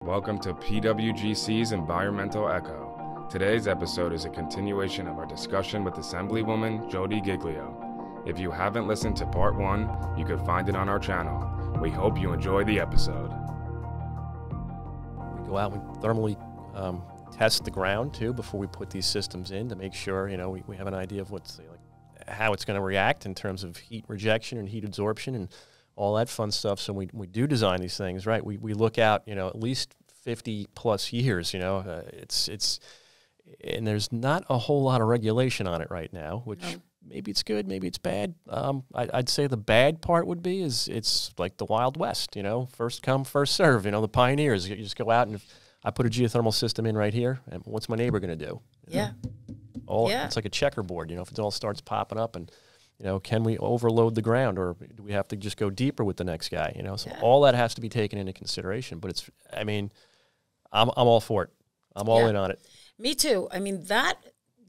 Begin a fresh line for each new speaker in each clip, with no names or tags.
Welcome to PWGC's Environmental Echo. Today's episode is a continuation of our discussion with Assemblywoman Jodi Giglio. If you haven't listened to part 1, you can find it on our channel. We hope you enjoy the episode.
We go out and thermally test the ground too before we put these systems in to make sure, we have an idea of how it's going to react in terms of heat rejection and heat absorption and all that fun stuff. So we do design these things, right? We look out, at least 50 plus years, it's and there's not a whole lot of regulation on it right now, which maybe it's good, maybe it's bad. I'd say the bad part would be it's like the Wild West, first come, first serve, the pioneers. You just go out and if I put a geothermal system in right here, and what's my neighbor going to do? It's like a checkerboard, if it all starts popping up and, can we overload the ground or do we have to just go deeper with the next guy? So all that has to be taken into consideration. But I'm all for it. I'm all in on it.
Me too. That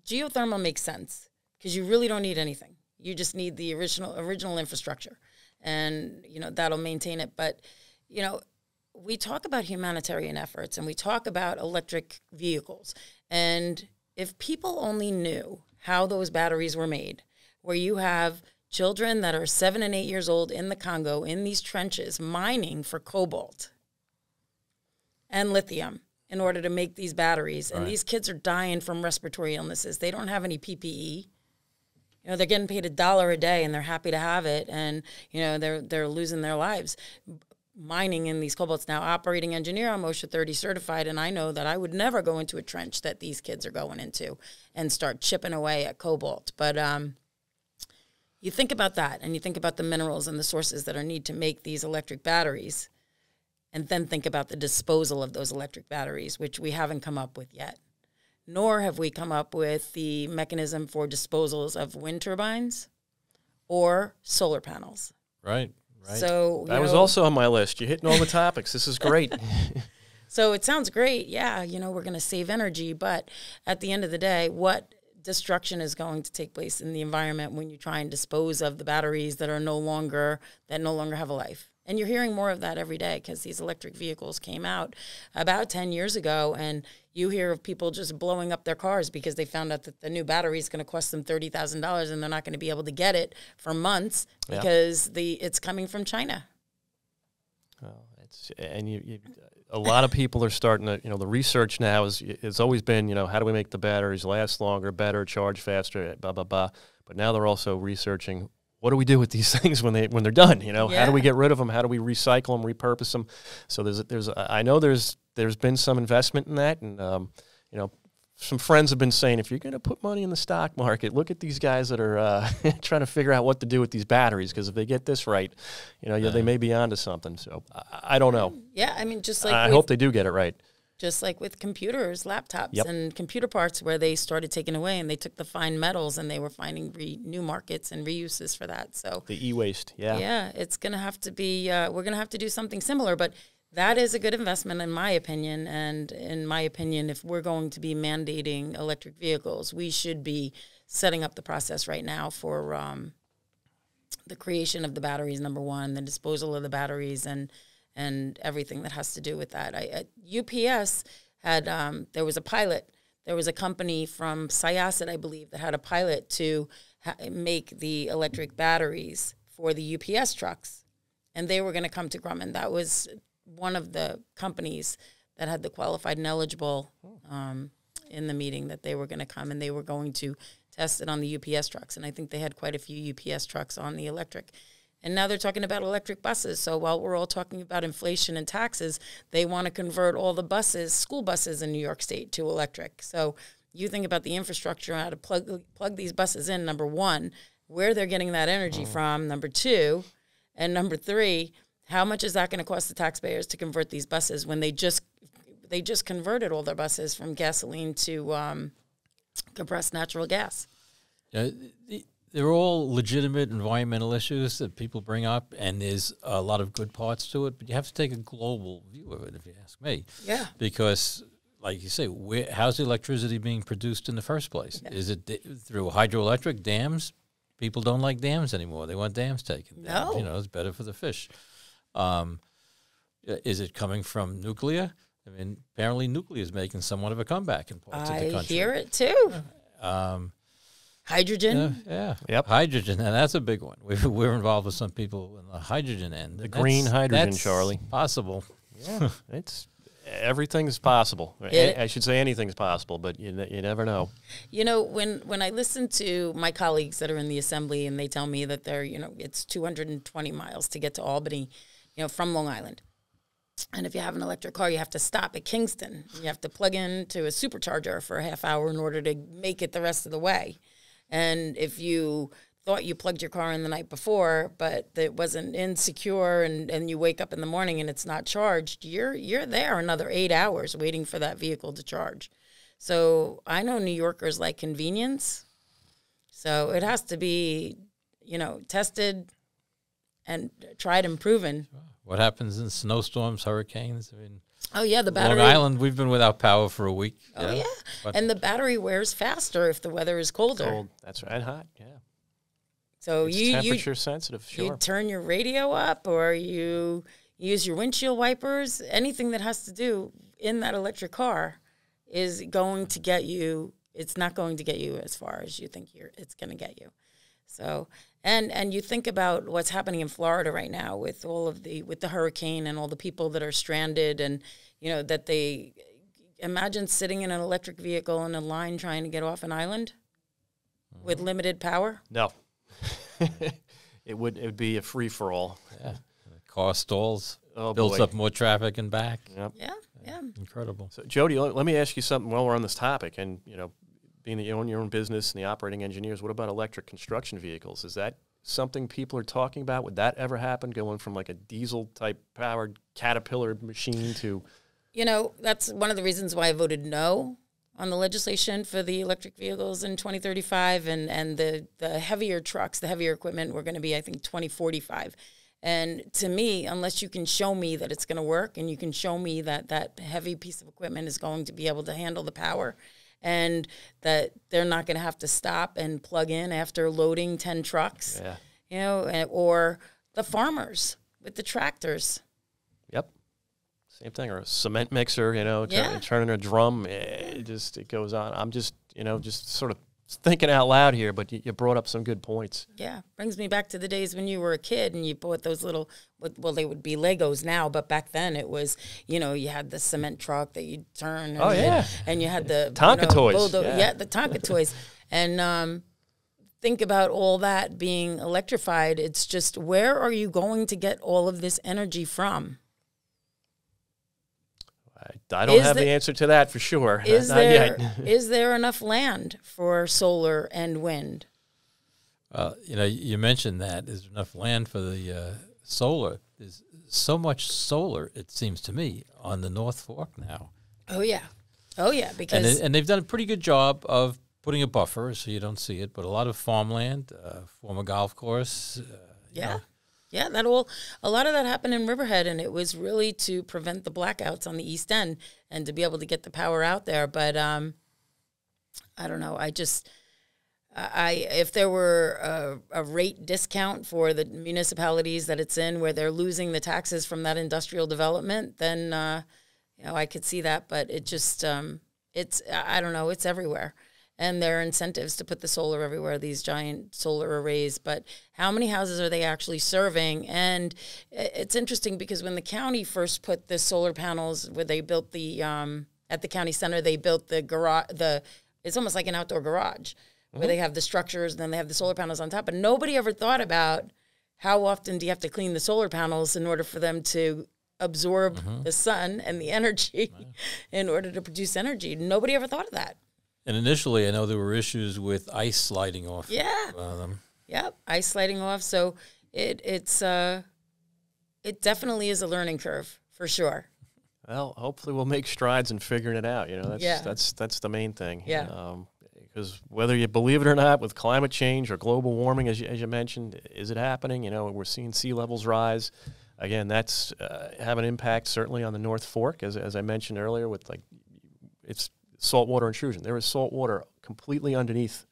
geothermal makes sense because you really don't need anything. You just need the original infrastructure, and that'll maintain it. But we talk about humanitarian efforts and we talk about electric vehicles, and if people only knew how those batteries were made, where you have children that are 7 and 8 years old in the Congo in these trenches mining for cobalt and lithium in order to make these batteries. Right. And these kids are dying from respiratory illnesses. They don't have any PPE. They're getting paid $1 a day and they're happy to have it. And, they're losing their lives mining in these cobalts. Now, operating engineer, I'm OSHA 30 certified, and I know that I would never go into a trench that these kids are going into and start chipping away at cobalt. But you think about that, and you think about the minerals and the sources that are needed to make these electric batteries, and then think about the disposal of those electric batteries, which we haven't come up with yet. Nor have we come up with the mechanism for disposals of wind turbines or solar panels.
Right.
So
that was also on my list. You're hitting all the topics. This is great.
So it sounds great. Yeah, we're going to save energy, but at the end of the day, what destruction is going to take place in the environment when you try and dispose of the batteries that no longer have a life? And you're hearing more of that every day because these electric vehicles came out about 10 years ago, and you hear of people just blowing up their cars because they found out that the new battery is going to cost them $30,000 and they're not going to be able to get it for months because it's coming from China.
Well, a lot of people are starting to, the research now has always been, how do we make the batteries last longer, better, charge faster, blah, blah, blah. But now they're also researching, what do we do with these things when they're done? How do we get rid of them? How do we recycle them, repurpose them? So I know there's been some investment in that, and some friends have been saying, if you're going to put money in the stock market, look at these guys that are trying to figure out what to do with these batteries, because if they get this right, they may be onto something. So I don't know.
Yeah, just like
I hope they do get it right.
Just like with computers, laptops, and computer parts, where they started taking away and they took the fine metals and they were finding new markets and reuses for that. So
the e-waste, yeah,
it's going to have to be. We're going to have to do something similar, but that is a good investment in my opinion. And in my opinion, if we're going to be mandating electric vehicles, we should be setting up the process right now for the creation of the batteries. Number one, the disposal of the batteries, and everything that has to do with that. UPS had, there was a pilot. There was a company from Syosset, I believe, that had a pilot to make the electric batteries for the UPS trucks. And they were going to come to Grumman. That was one of the companies that had the qualified and eligible in the meeting, that they were going to come and they were going to test it on the UPS trucks. And I think they had quite a few UPS trucks on the electric. And now they're talking about electric buses. So while we're all talking about inflation and taxes, they want to convert all the buses, school buses in New York State, to electric. So you think about the infrastructure, how to plug these buses in, number one, where they're getting that energy from, number two, and number three, how much is that going to cost the taxpayers to convert these buses when they just converted all their buses from gasoline to compressed natural gas?
They're all legitimate environmental issues that people bring up, and there's a lot of good parts to it, but you have to take a global view of it, if you ask me.
Yeah.
Because, like you say, how's the electricity being produced in the first place? Yeah. Is it through hydroelectric dams? People don't like dams anymore. They want dams taken down.
No.
It's better for the fish. Is it coming from nuclear? I mean, apparently nuclear is making somewhat of a comeback in parts of the country.
I hear it too. Hydrogen.
Yeah.
Yep.
Hydrogen, and that's a big one. We're involved with some people in the hydrogen end.
The green hydrogen,
that's
Charlie.
Possible.
Yeah, everything's possible. I should say anything's possible, but you never know.
You know, when I listen to my colleagues that are in the assembly and they tell me that they're, it's 220 miles to get to Albany, from Long Island. And if you have an electric car, you have to stop at Kingston. You have to plug into a supercharger for a half hour in order to make it the rest of the way. And if you thought you plugged your car in the night before, but it wasn't insecure, and you wake up in the morning and it's not charged, you're there another 8 hours waiting for that vehicle to charge. So I know New Yorkers like convenience. So it has to be, tested and tried and proven.
What happens in snowstorms, hurricanes? I mean,
oh yeah, the battery.
Long Island, we've been without power for a week.
Oh yeah, and the battery wears faster if the weather is colder.
Cold. That's right, hot. Yeah.
So
it's
you
temperature sensitive. Sure.
You turn your radio up, or you use your windshield wipers. Anything that has to do in that electric car is going to get you. It's not going to get you as far as you think it's going to get you. So. And you think about what's happening in Florida right now with all of with the hurricane and all the people that are stranded, and that they imagine sitting in an electric vehicle in a line trying to get off an island with limited power.
No, it would be a free for all.
Yeah, the car stalls,
builds
builds up more traffic and back.
Yep.
Yeah.
Incredible.
So Jodi, let me ask you something while we're on this topic, and being that you own your own business and the operating engineers, what about electric construction vehicles? Is that something people are talking about? Would that ever happen, going from like a diesel-type powered Caterpillar machine to...
That's one of the reasons why I voted no on the legislation for the electric vehicles in 2035, and the heavier trucks, the heavier equipment, were going to be, I think, 2045. And to me, unless you can show me that it's going to work and you can show me that that heavy piece of equipment is going to be able to handle the power, and that they're not going to have to stop and plug in after loading 10 trucks, or the farmers with the tractors.
Yep. Same thing, or a cement mixer, turning a drum. It goes on. I'm just sort of thinking out loud here, but you brought up some good points.
Yeah, brings me back to the days when you were a kid and you bought those little, they would be Legos now, but back then it was, you had the cement truck that you'd turn. And you had the
Tonka toys.
The Tonka toys. And think about all that being electrified. It's just, where are you going to get all of this energy from?
I don't have the answer to that for sure.
Not
yet.
Is there enough land for solar and wind?
You mentioned that there's enough land for the solar. There's so much solar, it seems to me, on the North Fork now.
Oh yeah, because
and they've done a pretty good job of putting a buffer so you don't see it. But a lot of farmland, former golf course.
Yeah, a lot of that happened in Riverhead, and it was really to prevent the blackouts on the East End and to be able to get the power out there. But I don't know. If there were a rate discount for the municipalities that it's in, where they're losing the taxes from that industrial development, then I could see that. But it just I don't know. It's everywhere. And there are incentives to put the solar everywhere, these giant solar arrays. But how many houses are they actually serving? And it's interesting because when the county first put the solar panels, where they built the at the county center, they built the garage. It's almost like an outdoor garage where they have the structures and then they have the solar panels on top. But nobody ever thought about how often do you have to clean the solar panels in order for them to absorb the sun and the energy in order to produce energy. Nobody ever thought of that.
And initially, I know there were issues with ice sliding off.
Yeah. Yep, ice sliding off. So it definitely is a learning curve for sure.
Well, hopefully we'll make strides in figuring it out. That's the main thing.
Yeah.
Because whether you believe it or not, with climate change or global warming, as you mentioned, is it happening? We're seeing sea levels rise. Again, that's have an impact certainly on the North Fork, as I mentioned earlier, with it's saltwater intrusion. There is salt water completely underneath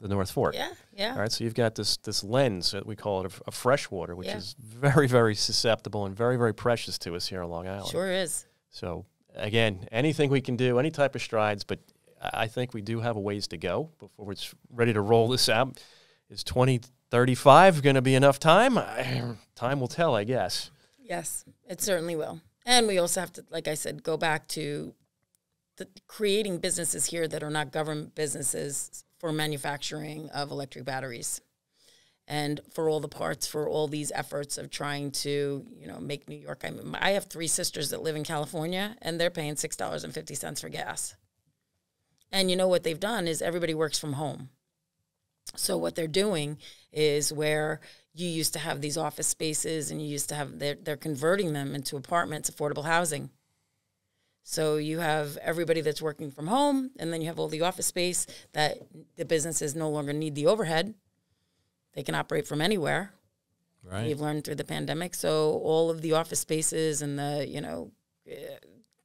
the North Fork.
Yeah.
All right, so you've got this lens that we call it of fresh water, which is very, very susceptible and very, very precious to us here on Long Island.
Sure is.
So again, anything we can do, any type of strides, but I think we do have a ways to go before it's ready to roll this out. Is 2035 going to be enough time? Time will tell, I guess.
Yes, it certainly will. And we also have to, like I said, go back to creating businesses here that are not government businesses for manufacturing of electric batteries. And for all the parts, for all these efforts of trying to, make New York. I have 3 sisters that live in California, and they're paying $6.50 for gas. And you know what they've done is everybody works from home. So what they're doing is where you used to have these office spaces and you used to have, they're converting them into apartments, affordable housing. So you have everybody that's working from home, and then you have all the office space that the businesses no longer need the overhead. They can operate from anywhere.
Right.
We've learned through the pandemic. So all of the office spaces and the,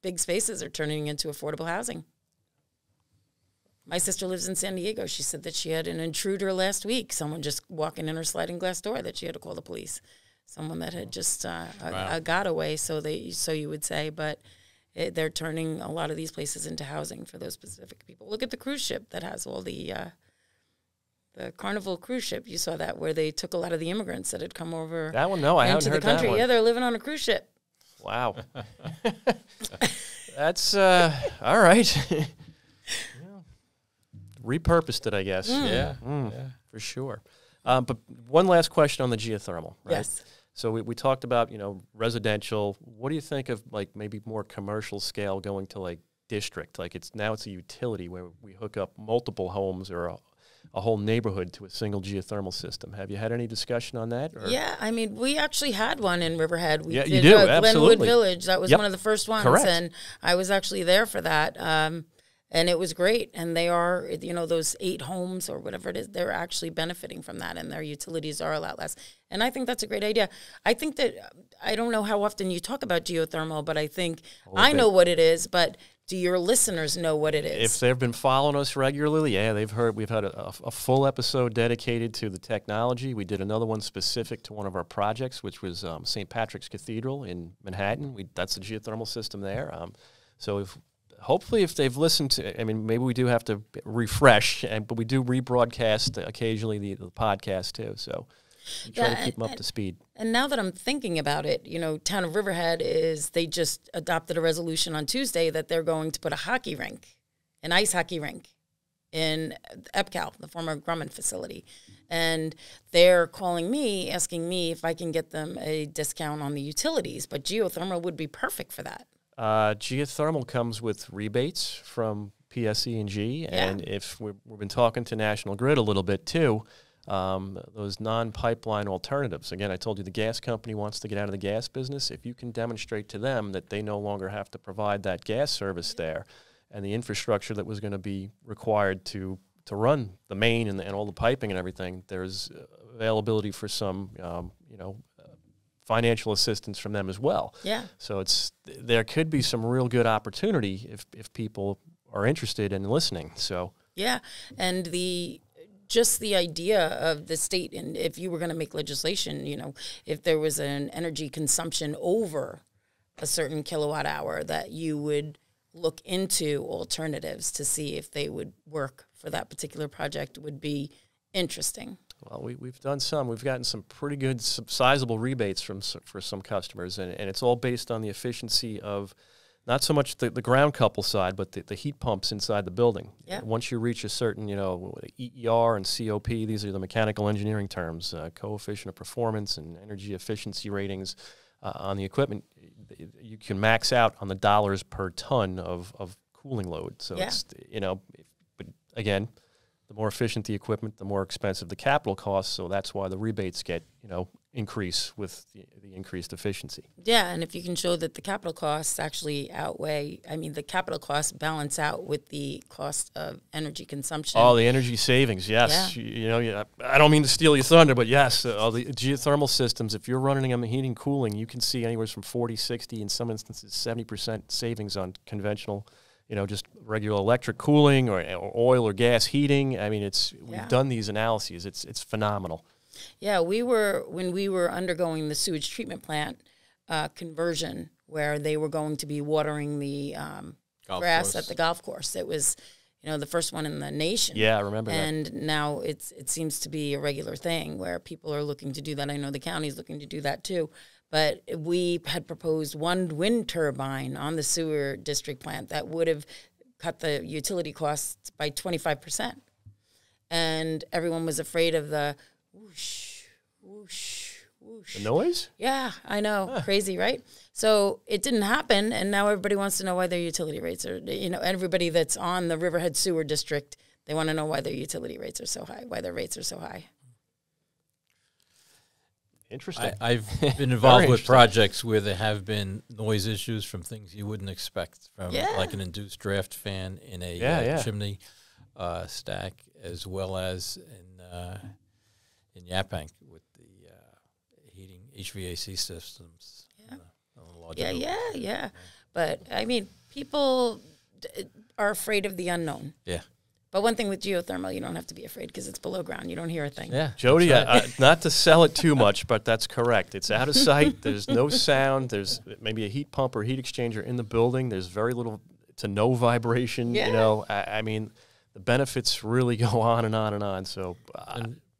big spaces are turning into affordable housing. My sister lives in San Diego. She said that she had an intruder last week, someone just walking in her sliding glass door, that she had to call the police. Someone that had just got away, so you would say. But they're turning a lot of these places into housing for those specific people. Look at the cruise ship that has all the Carnival cruise ship. You saw that, where they took a lot of the immigrants that had come over.
That one, no, I haven't heard that one.
Yeah, they're living on a cruise ship.
Wow. That's all right. Repurposed it, I guess.
Yeah.
For sure. But one last question on the geothermal, right?
Yes.
So we talked about, residential. What do you think of maybe more commercial scale going to district? It's a utility where we hook up multiple homes or a whole neighborhood to a single geothermal system. Have you had any discussion on that? Or?
Yeah, we actually had one in Riverhead. We did,
you do, absolutely.
Glenwood Village. That was one of the first ones.
Correct.
And I was actually there for that. And it was great. And they are, those 8 homes or whatever it is, they're actually benefiting from that, and their utilities are a lot less. And I think that's a great idea. I think that, I don't know how often you talk about geothermal, but I think I know what it is, but do your listeners know what it is?
If they've been following us regularly, yeah, they've heard. We've had a full episode dedicated to the technology. We did another one specific to one of our projects, which was St. Patrick's Cathedral in Manhattan. That's a geothermal system there. Hopefully, if they've listened to, maybe we do have to refresh, but we do rebroadcast occasionally the podcast too. So we try to keep them up to speed.
And now that I'm thinking about it, Town of Riverhead they just adopted a resolution on Tuesday that they're going to put an ice hockey rink in EPCAL, the former Grumman facility. And they're calling me, asking me if I can get them a discount on the utilities, but geothermal would be perfect for that.
Geothermal comes with rebates from PSE&G, and if we've been talking to National Grid a little bit too, those non-pipeline alternatives. Again, I told you the gas company wants to get out of the gas business. If you can demonstrate to them that they no longer have to provide that gas service there, and the infrastructure that was going to be required to run the main and all the piping and everything, there's availability for some, financial assistance from them as well. Yeah. So there could be some real good opportunity if people are interested in listening. So
yeah, and just the idea of the state, and if you were going to make legislation, if there was an energy consumption over a certain kilowatt hour, that you would look into alternatives to see if they would work for that particular project would be interesting.
Well, we've done some. We've gotten some pretty good, sizable rebates for some customers, and it's all based on the efficiency of not so much the ground couple side, but the heat pumps inside the building. Yeah. Once you reach a certain, EER and COP, these are the mechanical engineering terms, coefficient of performance and energy efficiency ratings on the equipment, you can max out on the dollars per ton of cooling load. So it's, but again, the more efficient the equipment, the more expensive the capital costs. So that's why the rebates get, increase with the increased efficiency.
Yeah, and if you can show that the capital costs actually the capital costs balance out with the cost of energy consumption.
Oh, the energy savings, yes. Yeah. I don't mean to steal your thunder, but yes, all the geothermal systems, if you're running them heating and cooling, you can see anywhere from 40, 60, in some instances 70% savings on conventional just regular electric cooling or oil or gas heating. We've done these analyses. It's phenomenal. Yeah,
when we were undergoing the sewage treatment plant conversion, where they were going to be watering the grass at the golf course. It was, the first one in the nation.
Yeah, I remember that.
And now it seems to be a regular thing where people are looking to do that. I know the county's looking to do that too. But we had proposed one wind turbine on the sewer district plant that would have cut the utility costs by 25%. And everyone was afraid of the whoosh, whoosh, whoosh.
The noise?
Yeah, I know. Crazy, right? So it didn't happen, and now everybody wants to know why their utility rates are, everybody that's on the Riverhead Sewer District, they want to know why their utility rates are so high, why their rates are so high.
Interesting.
I've been involved with projects where there have been noise issues from things you wouldn't expect, from like an induced draft fan in a chimney stack, as well as in Yaphank with the heating HVAC systems.
Yeah. But, I mean, people are afraid of the unknown.
Yeah.
But one thing with geothermal, you don't have to be afraid because it's below ground. You don't hear a thing.
Yeah.
Jodi, not to sell it too much, but that's correct. It's out of sight. There's no sound. There's maybe a heat pump or heat exchanger in the building. There's very little to no vibration.
Yeah.
I mean, the benefits really go on and on and on. So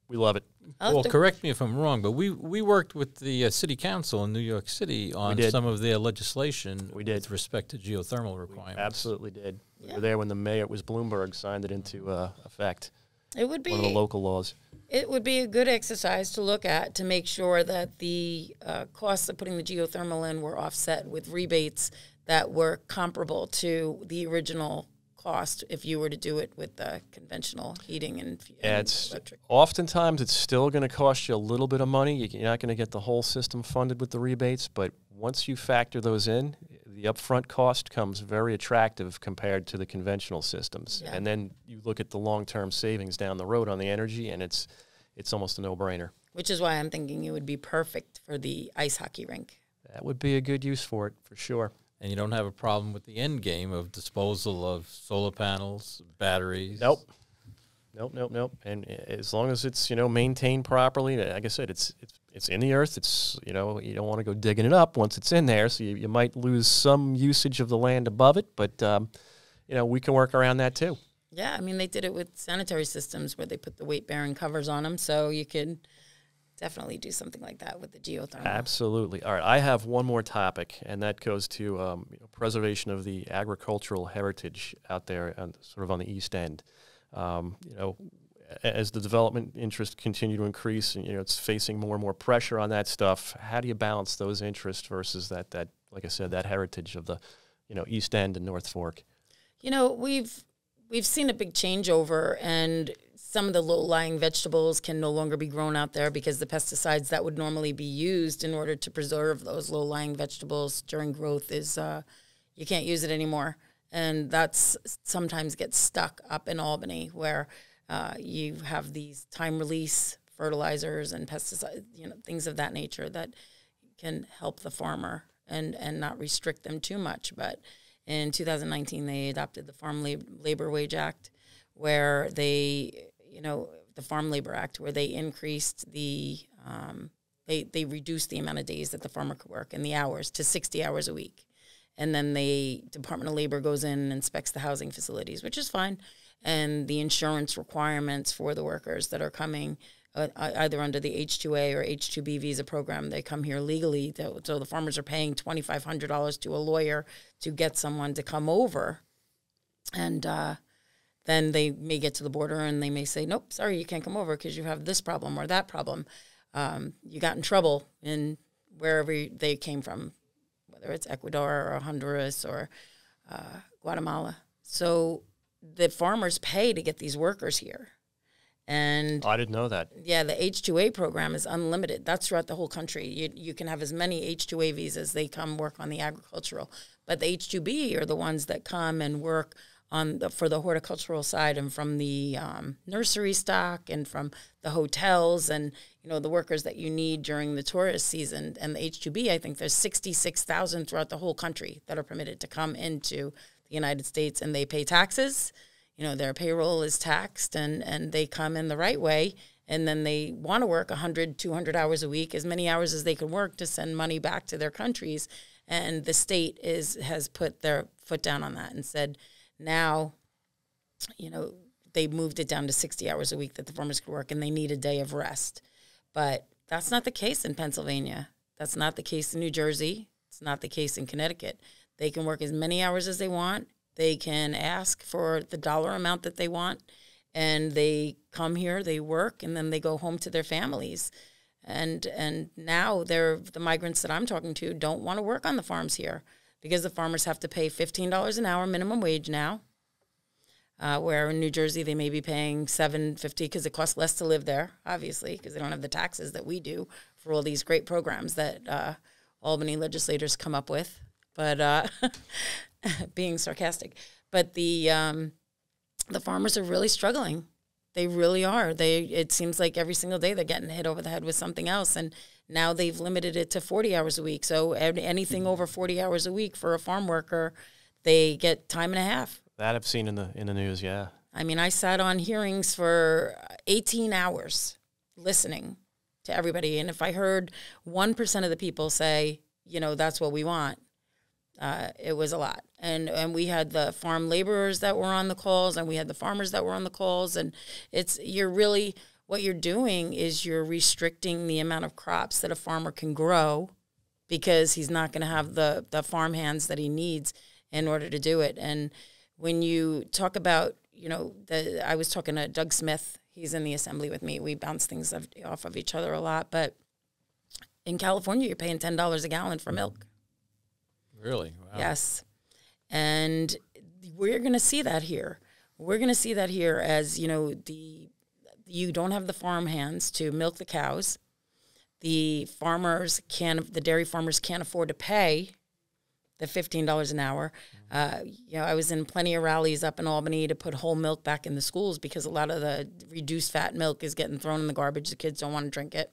we love it.
Well, correct me if I'm wrong, but we worked with the city council in New York City on some of their legislation with respect to geothermal requirements.
We absolutely did. We were there when the mayor, it was Bloomberg, signed it into effect.
It would be
one of the local laws.
It would be a good exercise to look at to make sure that the costs of putting the geothermal in were offset with rebates that were comparable to the original cost if you were to do it with the conventional heating and electric.
Oftentimes it's still going to cost you a little bit of money. You're not going to get the whole system funded with the rebates, but once you factor those in, the upfront cost comes very attractive compared to the conventional systems. Yeah. And then you look at the long-term savings down the road on the energy, and it's almost a no-brainer.
Which is why I'm thinking it would be perfect for the ice hockey rink.
That would be a good use for it, for sure.
And you don't have a problem with the end game of disposal of solar panels, batteries.
Nope. And as long as it's maintained properly, like I said, it's in the earth. It's you don't want to go digging it up once it's in there, so you might lose some usage of the land above it. But we can work around that too.
Yeah, I mean they did it with sanitary systems where they put the weight bearing covers on them, so you could definitely do something like that with the geothermal.
Absolutely. All right, I have one more topic, and that goes to preservation of the agricultural heritage out there, sort of on the East End. As the development interest continue to increase, and it's facing more and more pressure on that stuff. How do you balance those interests versus that like I said, that heritage of the East End and North Fork?
We've seen a big changeover, and some of the low-lying vegetables can no longer be grown out there because the pesticides that would normally be used in order to preserve those low-lying vegetables during growth is you can't use it anymore. And that's sometimes gets stuck up in Albany where you have these time-release fertilizers and pesticides, things of that nature that can help the farmer and not restrict them too much. But in 2019, they adopted the Farm Labor Wage Act, where the Farm Labor Act, where they increased they reduced the amount of days that the farmer could work and the hours to 60 hours a week. And then the Department of Labor goes in and inspects the housing facilities, which is fine. And the insurance requirements for the workers that are coming either under the H-2A or H-2B visa program, they come here legally. So the farmers are paying $2,500 to a lawyer to get someone to come over. And then they may get to the border and they may say, nope, sorry, you can't come over because you have this problem or that problem. You got in trouble in wherever they came from, whether it's Ecuador or Honduras or Guatemala. So the farmers pay to get these workers here. And
I didn't know that.
Yeah, the H-2A program is unlimited. That's throughout the whole country. You can have as many H-2A visas. They come work on the agricultural. But the H-2B are the ones that come and work for the horticultural side and from the nursery stock and from the hotels and, the workers that you need during the tourist season. And the H-2B, I think there's 66,000 throughout the whole country that are permitted to come into the United States, and they pay taxes. Their payroll is taxed, and they come in the right way, and then they want to work 100, 200 hours a week, as many hours as they can work to send money back to their countries, And the state has put their foot down on that and said, now, they moved it down to 60 hours a week that the farmers could work, and they need a day of rest. But that's not the case in Pennsylvania. That's not the case in New Jersey. It's not the case in Connecticut. They can work as many hours as they want. They can ask for the dollar amount that they want, and they come here, they work, and then they go home to their families. And now the migrants that I'm talking to don't want to work on the farms here because the farmers have to pay $15 an hour minimum wage now, where in New Jersey they may be paying $7.50 because it costs less to live there, obviously, because they don't have the taxes that we do for all these great programs that Albany legislators come up with. But being sarcastic, but the farmers are really struggling. They really are. It seems like every single day they're getting hit over the head with something else, and now they've limited it to 40 hours a week. So anything over 40 hours a week for a farm worker, they get time and a half. That
I've seen in the news, yeah.
I mean, I sat on hearings for 18 hours listening to everybody, and if I heard 1% of the people say, that's what we want, it was a lot. And we had the farm laborers that were on the calls, and we had the farmers that were on the calls, and what you're doing is you're restricting the amount of crops that a farmer can grow because he's not going to have the farm hands that he needs in order to do it. And when you talk about, I was talking to Doug Smith, he's in the assembly with me, we bounce things off of each other a lot, but in California you're paying $10 a gallon for milk.
Really? Wow.
Yes. And we're going to see that here. We're going to see that here as, you don't have the farm hands to milk the cows. The dairy farmers can't afford to pay the $15 an hour. I was in plenty of rallies up in Albany to put whole milk back in the schools because a lot of the reduced fat milk is getting thrown in the garbage. The kids don't want to drink it.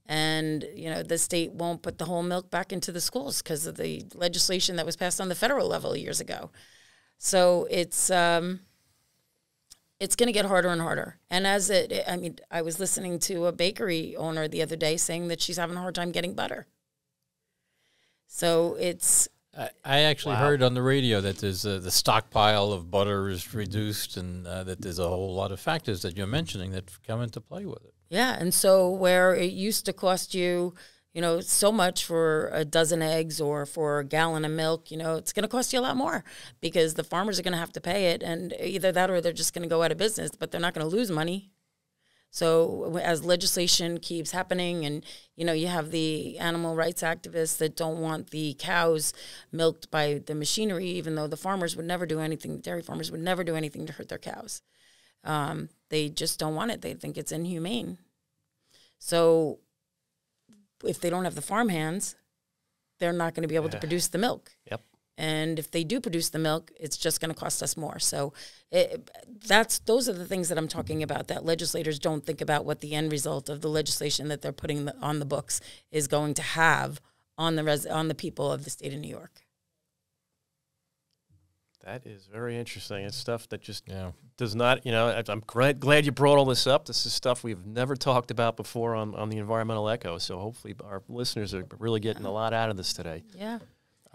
And, the state won't put the whole milk back into the schools because of the legislation that was passed on the federal level years ago. So it's going to get harder and harder. And I was listening to a bakery owner the other day saying that she's having a hard time getting butter. So it's...
I actually heard on the radio that there's the stockpile of butter is reduced, and that there's a whole lot of factors that you're mentioning that come into play with it.
Yeah, and so where it used to cost you, so much for a dozen eggs or for a gallon of milk, it's going to cost you a lot more because the farmers are going to have to pay it, and either that or they're just going to go out of business, but they're not going to lose money. So as legislation keeps happening and, you have the animal rights activists that don't want the cows milked by the machinery, even though the farmers would never do anything, the dairy farmers would never do anything to hurt their cows. They just don't want it. They think it's inhumane. So if they don't have the farm hands, they're not going to be able to produce the milk.
Yep.
And if they do produce the milk, it's just going to cost us more. So those are the things that I'm talking about, that legislators don't think about what the end result of the legislation that they're putting on the books is going to have on the people of the state of New York.
That is very interesting. It's stuff that just does not, I'm glad you brought all this up. This is stuff we've never talked about before on the Environmental Echo. So hopefully our listeners are really getting a lot out of this today.
Yeah.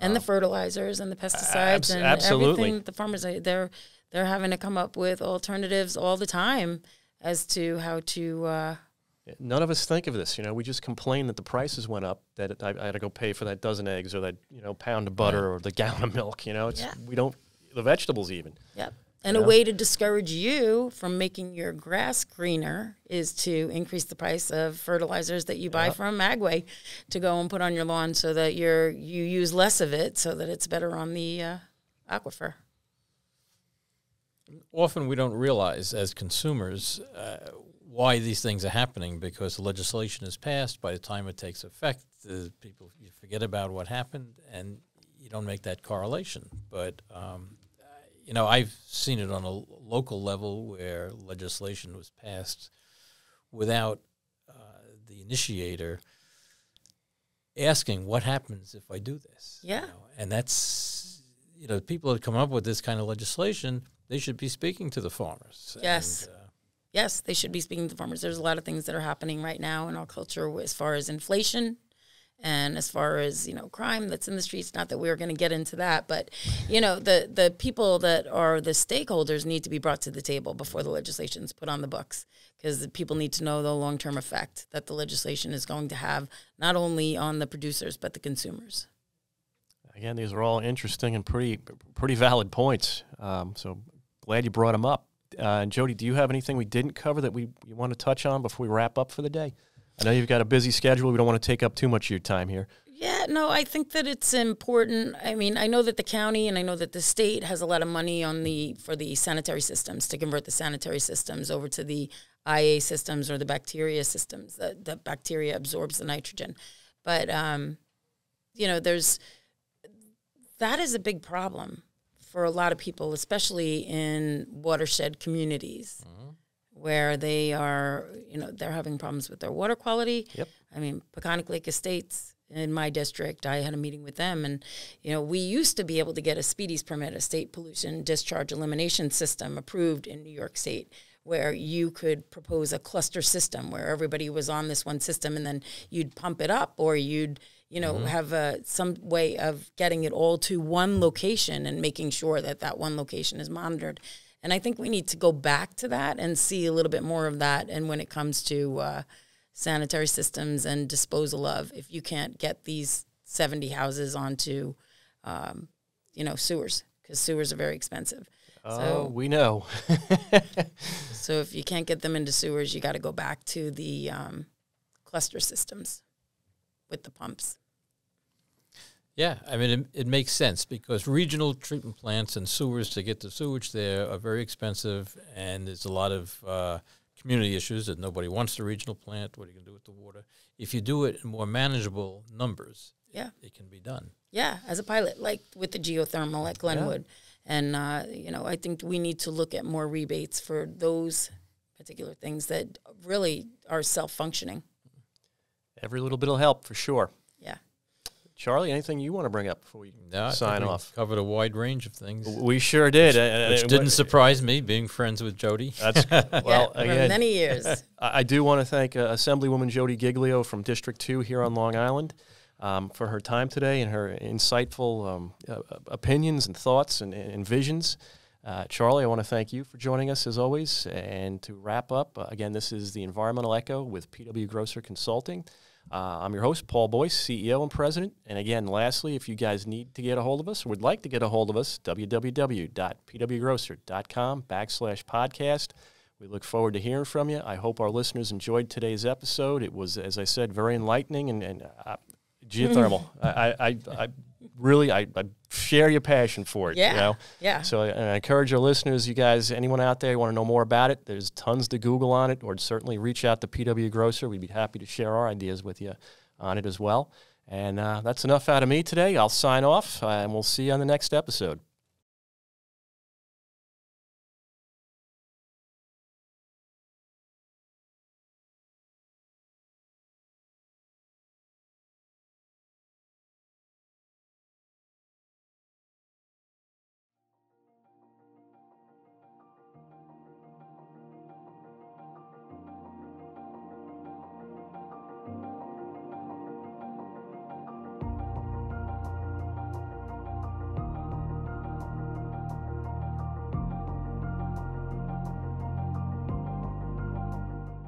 And the fertilizers and the pesticides and everything. The farmers, they're having to come up with alternatives all the time as to how to...
None of us think of this. We just complain that the prices went up, that I had to go pay for that dozen eggs or that, pound of butter or the gallon of milk. We don't... The vegetables even.
Yep. And a way to discourage you from making your grass greener is to increase the price of fertilizers that you buy from Magway to go and put on your lawn so that you use less of it so that it's better on the aquifer.
Often we don't realize as consumers why these things are happening because the legislation is passed. By the time it takes effect, you forget about what happened and you don't make that correlation. But I've seen it on a local level where legislation was passed without the initiator asking what happens if I do this.
Yeah.
And that's, people that come up with this kind of legislation, they should be speaking to the farmers.
Yes. Yes, they should be speaking to the farmers. There's a lot of things that are happening right now in our culture as far as inflation And as far as, crime that's in the streets, not that we're going to get into that, but, the people that are the stakeholders need to be brought to the table before the legislation is put on the books, because people need to know the long-term effect that the legislation is going to have, not only on the producers, but the consumers.
Again, these are all interesting and pretty valid points. So glad you brought them up. Jodi, do you have anything we didn't cover that you want to touch on before we wrap up for the day? I know you've got a busy schedule. We don't want to take up too much of your time here.
Yeah, no, I think that it's important. I mean, I know that the county and I know that the state has a lot of money for the sanitary systems, to convert the sanitary systems over to the IA systems or the bacteria systems. The bacteria absorbs the nitrogen. But, that is a big problem for a lot of people, especially in watershed communities. Mm-hmm. Where they are, they're having problems with their water quality.
Yep.
I mean, Peconic Lake Estates in my district, I had a meeting with them, and, we used to be able to get a SPEDIES permit, a state pollution discharge elimination system, approved in New York State, where you could propose a cluster system where everybody was on this one system, and then you'd pump it up, or you'd, have some way of getting it all to one location and making sure that one location is monitored. And I think we need to go back to that and see a little bit more of that. And when it comes to sanitary systems and disposal of, if you can't get these 70 houses onto, sewers, because sewers are very expensive.
So we know.
So if you can't get them into sewers, you got to go back to the cluster systems with the pumps.
Yeah, I mean, it makes sense because regional treatment plants and sewers to get the sewage there are very expensive, and there's a lot of community issues that nobody wants the regional plant. What are you going to do with the water? If you do it in more manageable numbers, it can be done.
Yeah, as a pilot, like with the geothermal at Glenwood. Yeah. And, I think we need to look at more rebates for those particular things that really are self-functioning.
Every little bit will help, for sure.
Yeah.
Charlie, anything you want to bring up before we sign off?
Covered a wide range of things.
We sure did.
Which didn't surprise me, being friends with Jodi.
That's well,
for many years.
I do want to thank Assemblywoman Jodi Giglio from District 2 here on Long Island for her time today and her insightful opinions and thoughts and visions. Charlie, I want to thank you for joining us as always. And to wrap up, again, this is the Environmental Echo with PWGC Consulting. I'm your host, Paul Boyce, CEO and President. And again, lastly, if you guys need to get a hold of us or would like to get a hold of us, www.pwgrocer.com/podcast. We look forward to hearing from you. I hope our listeners enjoyed today's episode. It was, as I said, very enlightening and geothermal. I really share your passion for it.
Yeah. Yeah.
So I encourage our listeners, you guys, anyone out there who want to know more about it, there's tons to Google on it, or certainly reach out to PWGC. We'd be happy to share our ideas with you on it as well. And that's enough out of me today. I'll sign off, and we'll see you on the next episode.